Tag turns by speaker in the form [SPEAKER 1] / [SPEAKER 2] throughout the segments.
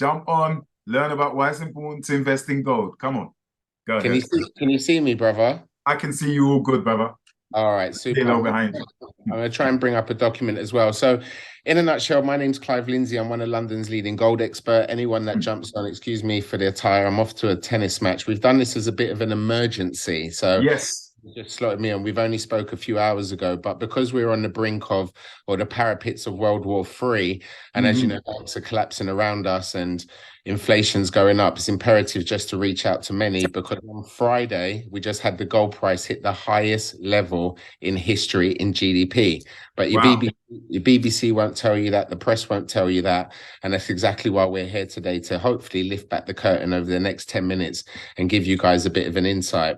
[SPEAKER 1] Jump on, learn about why it's important to invest in gold. Come on, go
[SPEAKER 2] Can you
[SPEAKER 1] ahead.
[SPEAKER 2] see, can you see me, brother?
[SPEAKER 1] I can see you all good, brother.
[SPEAKER 2] All right, super.
[SPEAKER 1] Halo behind you.
[SPEAKER 2] I'm gonna try and bring up a document as well. So, in a nutshell, my name's Clive Lindsay. I'm one of London's leading gold expert. Anyone that jumps on, excuse me for the attire, I'm off to a tennis match. We've done this as a bit of an emergency. So
[SPEAKER 1] Yes.
[SPEAKER 2] just slotted me on. We've only spoke a few hours ago, but because we're on the brink of or the parapets of World War III, and as you
[SPEAKER 1] Hmm.
[SPEAKER 2] know, banks are collapsing around us and inflation's going up, it's imperative just to reach out to many because on Friday we just had the gold price hit the highest level in history in GDP. But
[SPEAKER 1] Wow.
[SPEAKER 2] Your BBC won't tell you that, the press won't tell you that, and that's exactly why we're here today to hopefully lift back the curtain over the next 10 minutes and give you guys a bit of an insight.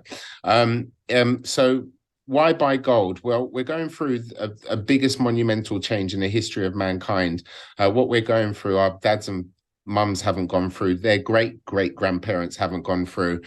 [SPEAKER 2] So why buy gold? Well, we're going through a biggest monumental change in the history of mankind. What we're going through, our dads and mums haven't gone through, their great grandparents haven't gone through,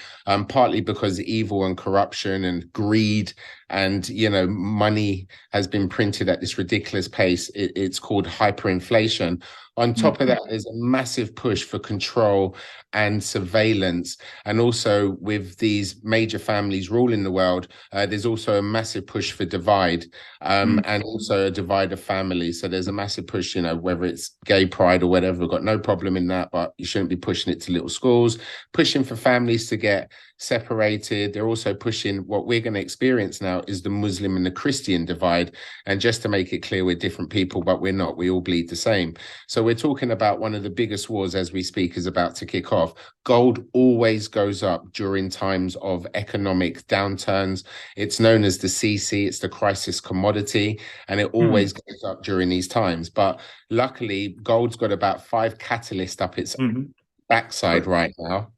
[SPEAKER 2] partly because evil and corruption and greed and money has been printed at this ridiculous pace. It's called hyperinflation. On top of
[SPEAKER 1] Mhm.
[SPEAKER 2] that, there's a massive push for control and surveillance. And also, with these major families ruling the world, there's also a massive push for divide,
[SPEAKER 1] Mhm.
[SPEAKER 2] and also a divide of families. So there's a massive push, whether it's gay pride or whatever, we've got no problem in that, but you shouldn't be pushing it to little schools, pushing for families to get separated. They're also pushing what we're going to experience now is the Muslim and the Christian divide. And just to make it clear, we're different people, but we're not. We all bleed the same. So we're talking about one of the biggest wars as we speak is about to kick off. Gold always goes up during times of economic downturns. It's known as the CC, it's the crisis commodity, and it
[SPEAKER 1] Mhm.
[SPEAKER 2] always goes up during these times. But luckily, gold's got about 5 catalysts up its
[SPEAKER 1] Mhm.
[SPEAKER 2] backside right now.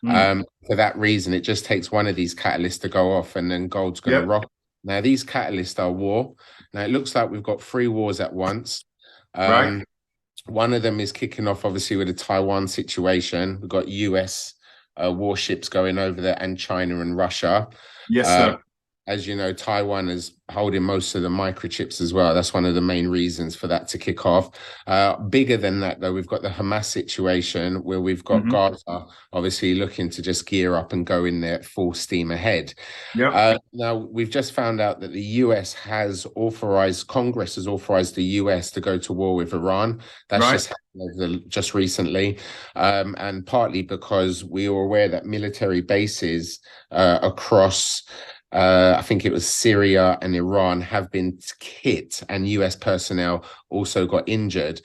[SPEAKER 1] Mhm.
[SPEAKER 2] For that reason, it just takes one of these catalysts to go off, and then gold's going to
[SPEAKER 1] Yep.
[SPEAKER 2] rock. Now, these catalysts are war. Now, it looks like we've got three wars at once.
[SPEAKER 1] Right.
[SPEAKER 2] Um, One of them is kicking off, obviously, with the Taiwan situation. We've got US warships going over there and China and Russia.
[SPEAKER 1] Yes,
[SPEAKER 2] Uh,
[SPEAKER 1] sir.
[SPEAKER 2] as you know, Taiwan is holding most of the microchips as well. That's one of the main reasons for that to kick off. Bigger than that, though, we've got the Hamas situation where we've got
[SPEAKER 1] Hmm.
[SPEAKER 2] Gaza obviously looking to just gear up and go in there full steam ahead.
[SPEAKER 1] Yep.
[SPEAKER 2] Now, we've just found out that the US has authorized, Congress has authorized the US to go to war with Iran. That's
[SPEAKER 1] Right.
[SPEAKER 2] just happened just recently. And partly because we are aware that military bases across I think it was Syria and Iran have been hit, and US personnel also got injured.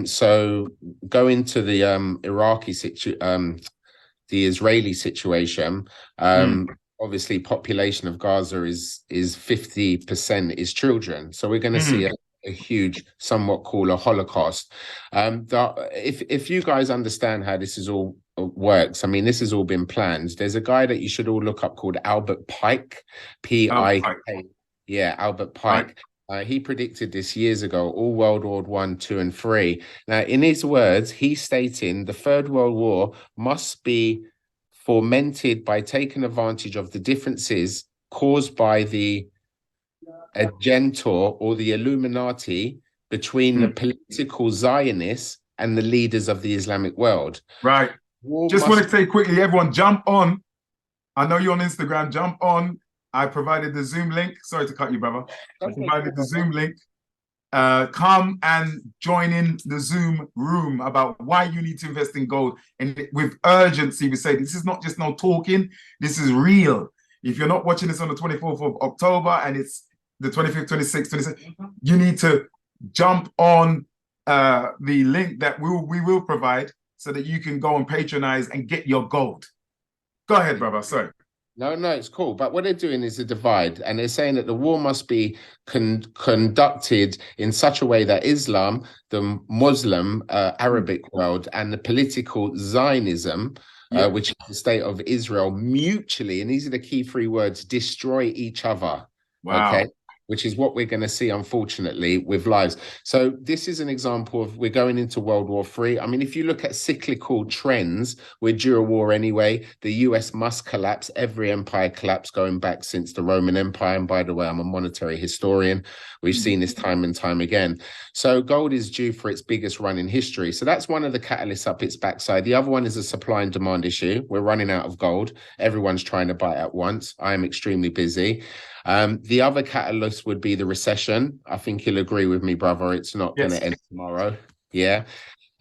[SPEAKER 2] So going to the the Israeli situation,
[SPEAKER 1] Mm.
[SPEAKER 2] obviously population of Gaza is 50% is children. So we're going to see
[SPEAKER 1] Hmm.
[SPEAKER 2] a huge, somewhat call a Holocaust. If you guys understand how this is all works, I mean, this has all been planned. There's a guy that you should all look up called Albert Pike,
[SPEAKER 1] Right.
[SPEAKER 2] Pike. Yeah, Albert
[SPEAKER 1] Right.
[SPEAKER 2] Pike. He predicted this years ago, all World War One, two, and three. Now, in his words, he's stating the Third World War must be fomented by taking advantage of the differences caused by the Agentor or the Illuminati between the
[SPEAKER 1] Mm.
[SPEAKER 2] political Zionists and the leaders of the Islamic world.
[SPEAKER 1] Right.
[SPEAKER 2] War
[SPEAKER 1] Just want to
[SPEAKER 2] must.
[SPEAKER 1] say quickly, everyone, jump on. I know you're on Instagram. Jump on. I provided the Zoom link. Sorry to cut you, brother. I
[SPEAKER 2] Okay,
[SPEAKER 1] provided the Zoom link. Come and join in the Zoom room about why you need to invest in gold. And with urgency, we say this is not just no talking, this is real. If you're not watching this on the 24th of October and it's the 25th, 26th, 27th, you need to jump on the link that we will provide so that you can go and patronize and get your gold. Go ahead, brother. Sorry.
[SPEAKER 2] No, no, it's cool. But what they're doing is a divide, and they're saying that the war must be conducted in such a way that Islam, the Muslim
[SPEAKER 1] Mm.
[SPEAKER 2] Arabic world, and the political Zionism,
[SPEAKER 1] Yeah.
[SPEAKER 2] which is the state of Israel, mutually, and these are the key three words, destroy each other. Okay.
[SPEAKER 1] Wow.
[SPEAKER 2] which is what we're going to see, unfortunately, with lives. So this is an example of we're going into World War III. I mean, if you look at cyclical trends, we're due a war anyway. The US must collapse. Every empire collapsed going back since the Roman Empire. And by the way, I'm a monetary historian. We've seen this time and time again. So gold is due for its biggest run in history. So that's one of the catalysts up its backside. The other one is a supply and demand issue. We're running out of gold. Everyone's trying to buy at once. I am extremely busy. The other catalyst would be the recession. I think you'll agree with me, brother. It's not going to end tomorrow. Yeah.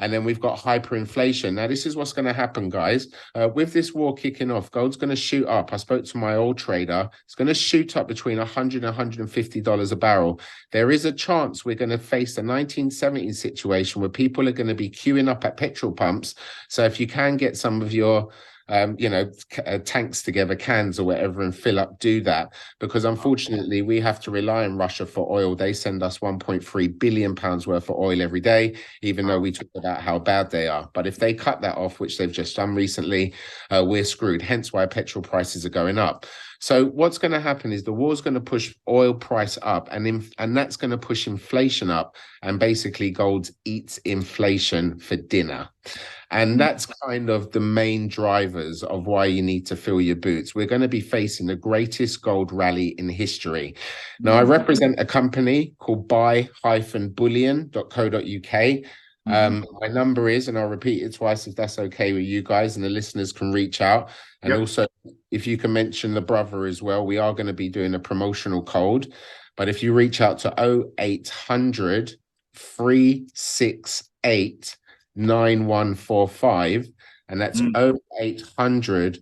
[SPEAKER 2] And then we've got hyperinflation. Now, this is what's going to happen, guys. With this war kicking off, gold's going to shoot up. I spoke to my old trader. It's going to shoot up between $100 and $150 a barrel. There is a chance we're going to face the 1970s situation where people are going to be queuing up at petrol pumps. So if you can get some of your tanks together, cans or whatever, and fill up, do that, because unfortunately we have to rely on Russia for oil. They send us 1.3 billion pounds worth of oil every day, even though we talk about how bad they are. But if they cut that off, which they've just done recently, we're screwed, hence why petrol prices are going up. So what's going to happen is the war's going to push oil price up, and that's going to push inflation up, and basically gold eats inflation for dinner. And that's kind of the main drivers of why you need to fill your boots. We're going to be facing the greatest gold rally in history. Now, I represent a company called buy-bullion.co.uk. My number is, and I'll repeat it twice if that's okay with you guys, and the listeners can reach out. And also, if you can mention the brother as well, we are going to be doing a promotional code. But if you reach out to 0800 368 9145, and that's 0800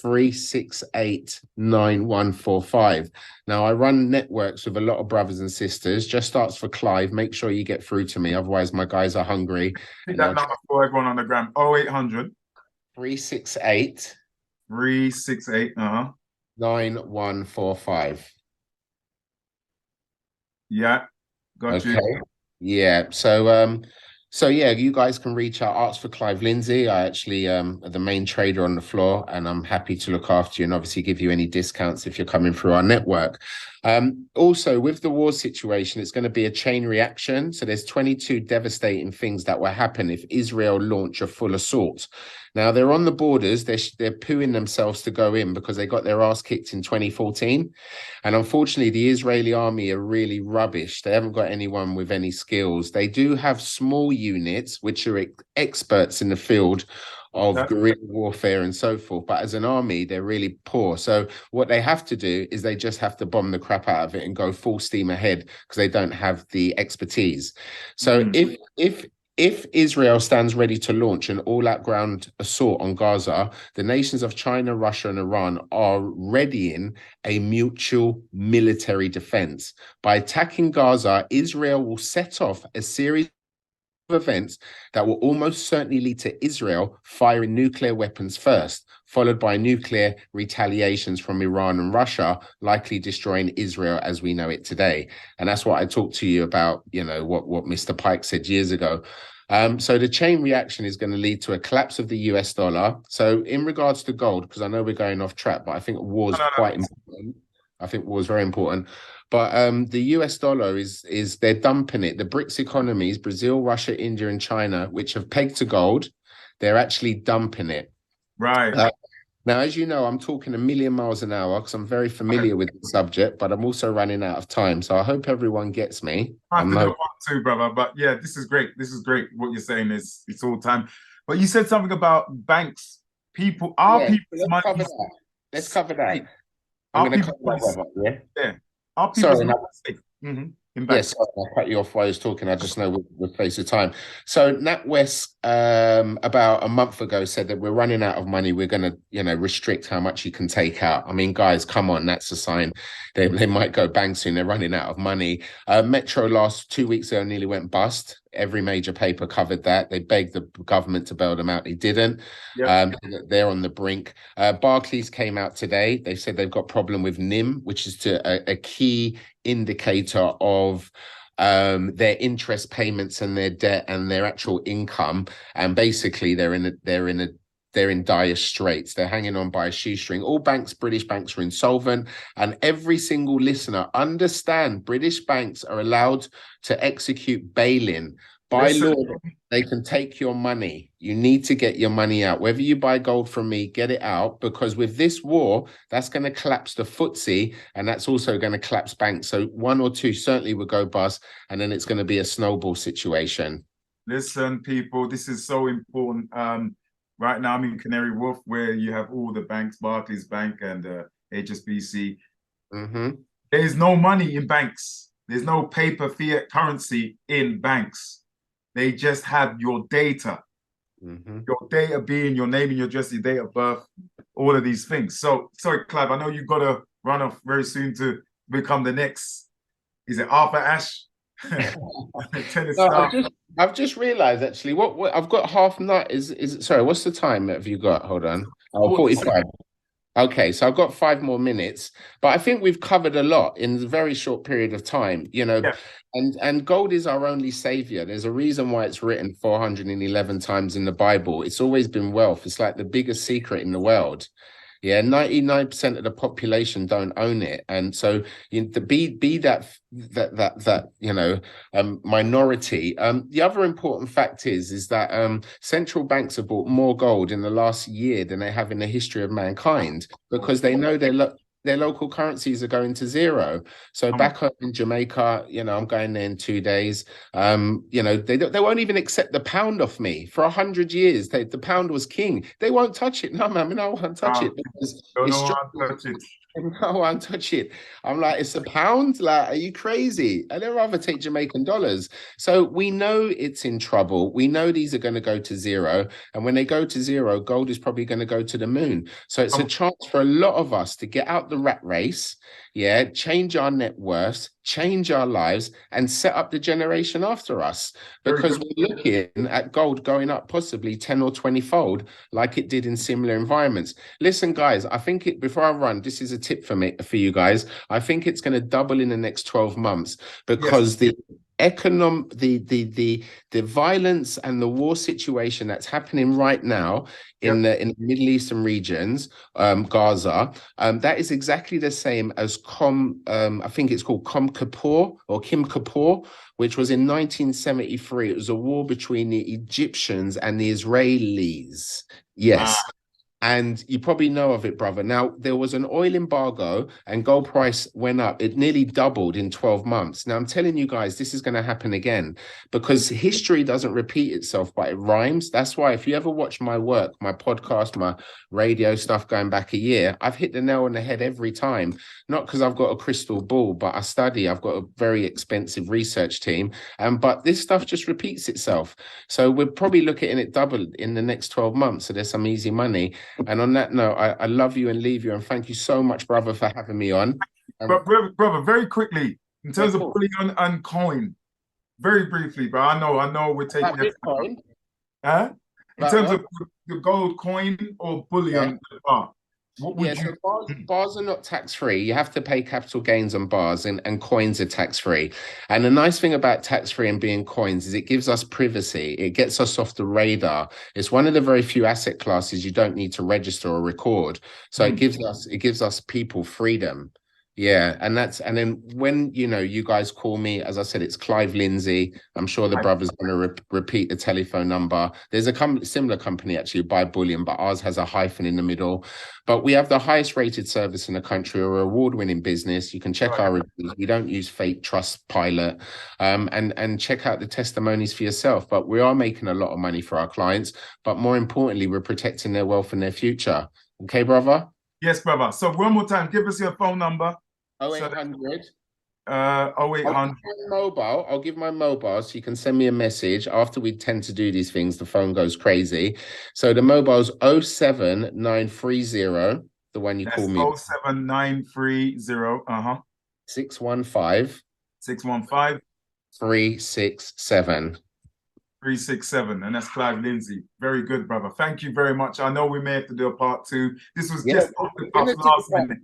[SPEAKER 2] 368 9145. Now, I run networks with a lot of brothers and sisters. Just starts for Clive. Make sure you get through to me, otherwise my guys are hungry.
[SPEAKER 1] That number for everyone on the gram: 0800
[SPEAKER 2] 368 9145.
[SPEAKER 1] Yeah, got you.
[SPEAKER 2] Yeah, so yeah, you guys can reach out, ask for Clive Lindsay. I actually am the main trader on the floor, and I'm happy to look after you and obviously give you any discounts if you're coming through our network. Also, with the war situation, it's going to be a chain reaction. So there's 22 devastating things that will happen if Israel launch a full assault. Now, they're on the borders. They're pooing themselves to go in because they got their ass kicked in 2014. And unfortunately, the Israeli army are really rubbish. They haven't got anyone with any skills. They do have small units, which are experts in the field of guerrilla warfare and so forth. But as an army, they're really poor. So what they have to do is they just have to bomb the crap out of it and go full steam ahead because they don't have the expertise. So if Israel stands ready to launch an all-out ground assault on Gaza, the nations of China, Russia, and Iran are readying a mutual military defense. By attacking Gaza, Israel will set off a series of events that will almost certainly lead to Israel firing nuclear weapons first, followed by nuclear retaliations from Iran and Russia, likely destroying Israel as we know it today. And that's what I talked to you about, what Mr. Pike said years ago. So the chain reaction is going to lead to a collapse of the US dollar. So in regards to gold, because I know we're going off track, but I think war is quite important. I think war is very important. But the US dollar is they're dumping it. The BRICS economies, Brazil, Russia, India, and China, which have pegged to gold, they're actually dumping it.
[SPEAKER 1] Right.
[SPEAKER 2] Now, as you know, I'm talking a million miles an hour because I'm very familiar with the subject, but I'm also running out of time. So I hope everyone gets me.
[SPEAKER 1] I have to do one too, brother. But yeah, this is great. This is great. What you're saying is it's all time. But you said something about banks. People's money.
[SPEAKER 2] Let's cover that.
[SPEAKER 1] Our
[SPEAKER 2] I'm going to cover that.
[SPEAKER 1] Yeah. Our people's money safe.
[SPEAKER 2] Yes, I'll cut you off while I was talking. I just know we're close to time. So NatWest about a month ago said that we're running out of money. We're going to, restrict how much you can take out. I mean, guys, come on, that's a sign they might go bang soon. They're running out of money. Metro last 2 weeks ago nearly went bust. Every major paper covered that. They begged the government to bail them out. They didn't. They're on the brink. Barclays came out today. They said they've got problem with NIM, which is a key indicator of their interest payments and their debt and their actual income. And basically, they're they're in dire straits. They're hanging on by a shoestring. All banks, British banks, are insolvent. And every single listener, understand British banks are allowed to execute bail-in. By law, they can take your money. You need to get your money out. Whether you buy gold from me, get it out, because with this war, that's going to collapse the FTSE, and that's also going to collapse banks. So one or two certainly will go bust, and then it's going to be a snowball situation.
[SPEAKER 1] Listen, people, this is so important. Right now I'm in Canary Wharf, where you have all the banks, Barclays Bank and HSBC. There is no money in banks. There's no paper fiat currency in banks. They just have your data. Your data being your name and your address, your date of birth, all of these things. So, sorry, Clive, I know you've got to run off very soon to become the next, is it Arthur Ashe? Tennis star.
[SPEAKER 2] I've just realized actually what I've got half night is sorry, what's the time have you got? Hold on. Oh, 45. Okay, so I've got 5 more minutes, but I think we've covered a lot in a very short period of time, you know. Yeah. And gold is our only savior. There's a reason why it's written 411 times in the Bible. It's always been wealth. It's like the biggest secret in the world. Yeah, 99% of the population don't own it, and so to be that you know minority. The other important fact is that central banks have bought more gold in the last year than they have in the history of mankind, because they know their local currencies are going to zero. So back home in Jamaica, you know, I'm going there in 2 days. You know, they won't even accept the pound off me. For 100 years, the pound was king. They won't touch it. No, man, no one touch it because no one touch it. I'm like, it's a pound? Like, are you crazy? I'd rather take Jamaican dollars. So we know it's in trouble. We know these are going to go to zero. And when they go to zero, gold is probably going to go to the moon. So it's a chance for a lot of us to get out the rat race, yeah, change our net worth, change our lives, and set up the generation after us. Because we're looking at gold going up possibly 10 or 20 fold like it did in similar environments. Listen, guys, I think before I run, this is a tip for you guys. I think it's going to double in the next 12 months because the violence and the war situation that's happening right now in the Middle Eastern regions, Gaza, that is exactly the same as I think it's called Yom Kippur or Kim Kippur, which was in 1973. It was a war between the Egyptians and the Israelis. Yes. And you probably know of it, brother. Now, there was an oil embargo and gold price went up. It nearly doubled in 12 months. Now, I'm telling you guys, this is going to happen again because history doesn't repeat itself, but it rhymes. That's why if you ever watch my work, my podcast, my radio stuff going back a year, I've hit the nail on the head every time. Not because I've got a crystal ball, but I study. I've got a very expensive research team. But this stuff just repeats itself. So we're probably looking at it double in the next 12 months. So there's some easy money. And on that note, I love you and leave you. And thank you so much, brother, for having me on.
[SPEAKER 1] Brother, very quickly, in terms of bullion and coin, very briefly, but I know we're taking Bitcoin. In terms of the gold coin or bullion, what would you...
[SPEAKER 2] So bars are not tax-free. You have to pay capital gains on bars, and coins are tax-free. And the nice thing about tax-free and being coins is it gives us privacy. It gets us off the radar. It's one of the very few asset classes you don't need to register or record. So it gives us people freedom. Yeah, and then when you guys call me, as I said, it's Clive Lindsay. I'm sure the brother's going to repeat the telephone number. There's a similar company actually, buy bullion, but ours has a hyphen in the middle. But we have the highest rated service in the country. We're an award-winning business. You can check our reviews. We don't use fake Trustpilot, and check out the testimonies for yourself. But we are making a lot of money for our clients. But more importantly, we're protecting their wealth and their future. Okay, brother?
[SPEAKER 1] Yes, brother. So one more time, give us your phone number.
[SPEAKER 2] 0800.
[SPEAKER 1] 0800.
[SPEAKER 2] I'll give my mobile so you can send me a message. After we tend to do these things, the phone goes crazy. So the mobile's 07930, the one you call me.
[SPEAKER 1] 07930.
[SPEAKER 2] 615.
[SPEAKER 1] 615.
[SPEAKER 2] 367.
[SPEAKER 1] 367, and that's Clive Lindsay. Very good, brother. Thank you very much. I know we may have to do a part 2. This was just last minute.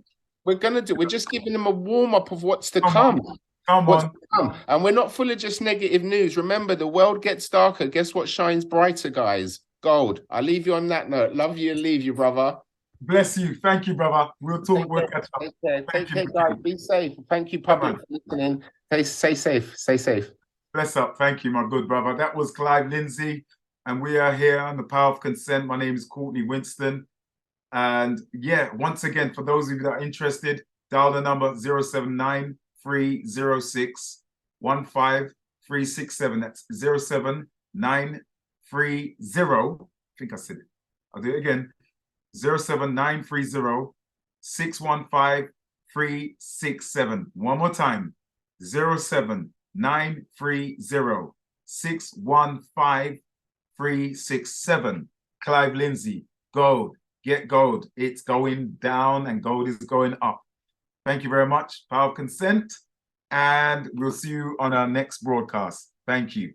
[SPEAKER 2] We're just giving them a warm-up of what's to come. And we're not full of just negative news. Remember, the world gets darker. Guess what shines brighter, guys? gold. I'll leave you on that note. Love you and leave you, brother.
[SPEAKER 1] Bless you. Thank you, brother. We'll talk. We'll catch up.
[SPEAKER 2] Take care.
[SPEAKER 1] Thank
[SPEAKER 2] Take
[SPEAKER 1] you.
[SPEAKER 2] care, guys. Be safe. Thank you,
[SPEAKER 1] Yeah,
[SPEAKER 2] public,
[SPEAKER 1] man.
[SPEAKER 2] for listening. Stay safe. Stay safe.
[SPEAKER 1] Bless up. Thank you, my good brother. That was Clive Lindsay, and we are here on the Power of Consent. My name is Courtney Winston. And yeah, once again, for those of you that are interested, dial the number 079 306 15367. That's 07930. I think I said it. I'll do it again. 07930 615 367. One more time. 07930 615 367. Clive Lindsay, gold. Get gold. It's going down and gold is going up. Thank you very much. Power of Consent. And we'll see you on our next broadcast. Thank you.